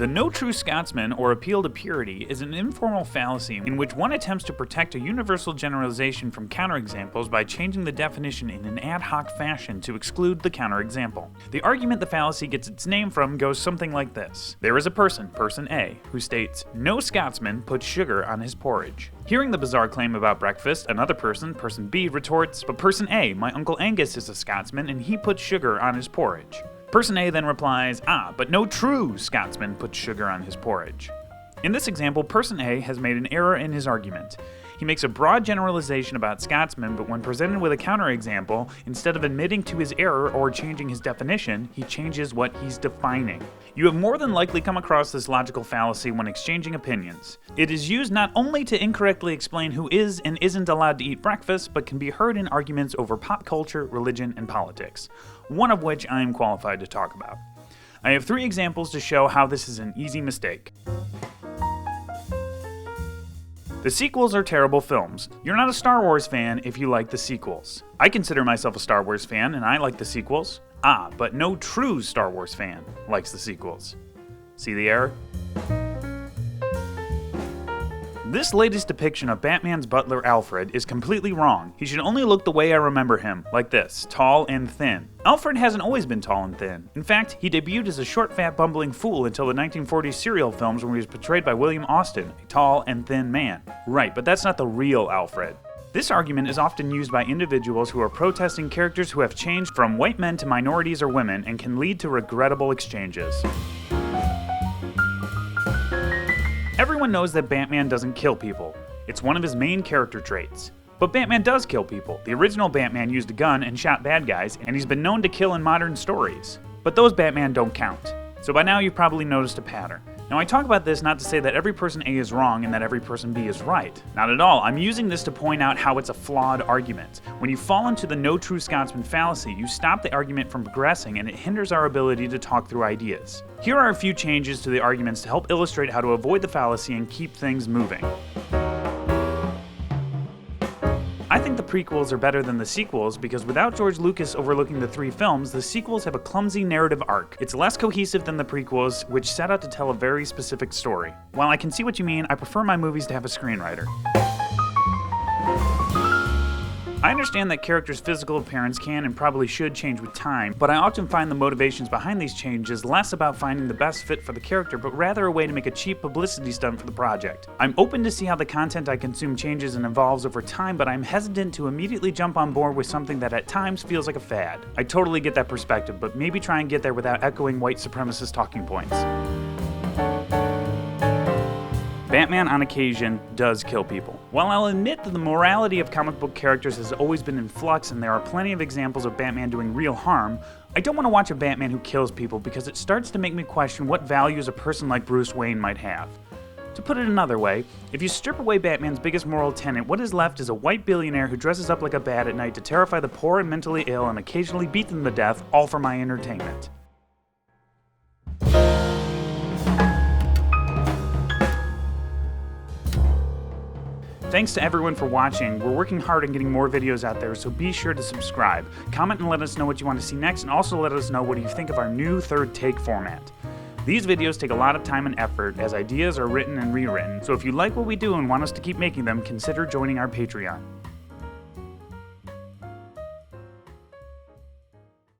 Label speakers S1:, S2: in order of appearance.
S1: The No True Scotsman, or appeal to purity, is an informal fallacy in which one attempts to protect a universal generalization from counterexamples by changing the definition in an ad hoc fashion to exclude the counterexample. The argument the fallacy gets its name from goes something like this. There is a person A, who states, "No Scotsman puts sugar on his porridge." Hearing the bizarre claim about breakfast, another person B, retorts, "But person A, my Uncle Angus is a Scotsman and he puts sugar on his porridge." Person A then replies, but no true Scotsman puts sugar on his porridge. In this example, person A has made an error in his argument. He makes a broad generalization about Scotsmen, but when presented with a counterexample, instead of admitting to his error or changing his definition, he changes what he's defining. You have more than likely come across this logical fallacy when exchanging opinions. It is used not only to incorrectly explain who is and isn't allowed to eat breakfast, but can be heard in arguments over pop culture, religion, and politics, one of which I am qualified to talk about. I have 3 examples to show how this is an easy mistake. The sequels are terrible films. You're not a Star Wars fan if you like the sequels. I consider myself a Star Wars fan and I like the sequels. But no true Star Wars fan likes the sequels. See the error? This latest depiction of Batman's butler Alfred is completely wrong. He should only look the way I remember him, like this, tall and thin. Alfred hasn't always been tall and thin. In fact, he debuted as a short, fat, bumbling fool until the 1940s serial films when he was portrayed by William Austin, a tall and thin man. Right, but that's not the real Alfred. This argument is often used by individuals who are protesting characters who have changed from white men to minorities or women and can lead to regrettable exchanges. Everyone knows that Batman doesn't kill people. It's one of his main character traits. But Batman does kill people. The original Batman used a gun and shot bad guys, and he's been known to kill in modern stories. But those Batman don't count. So by now you've probably noticed a pattern. Now I talk about this not to say that every person A is wrong and that every person B is right. Not at all. I'm using this to point out how it's a flawed argument. When you fall into the No True Scotsman Fallacy, you stop the argument from progressing and it hinders our ability to talk through ideas. Here are a few changes to the arguments to help illustrate how to avoid the fallacy and keep things moving. I think the prequels are better than the sequels because without George Lucas overlooking the 3 films, the sequels have a clumsy narrative arc. It's less cohesive than the prequels, which set out to tell a very specific story. While I can see what you mean, I prefer my movies to have a screenwriter. I understand that characters' physical appearance can and probably should change with time, but I often find the motivations behind these changes less about finding the best fit for the character, but rather a way to make a cheap publicity stunt for the project. I'm open to see how the content I consume changes and evolves over time, but I'm hesitant to immediately jump on board with something that at times feels like a fad. I totally get that perspective, but maybe try and get there without echoing white supremacist talking points. Batman, on occasion, does kill people. While I'll admit that the morality of comic book characters has always been in flux and there are plenty of examples of Batman doing real harm, I don't want to watch a Batman who kills people because it starts to make me question what values a person like Bruce Wayne might have. To put it another way, if you strip away Batman's biggest moral tenet, what is left is a white billionaire who dresses up like a bat at night to terrify the poor and mentally ill and occasionally beat them to death, all for my entertainment. Thanks to everyone for watching. We're working hard on getting more videos out there, so be sure to subscribe. Comment and let us know what you want to see next, and also let us know what you think of our new third take format. These videos take a lot of time and effort as ideas are written and rewritten, so if you like what we do and want us to keep making them, consider joining our Patreon.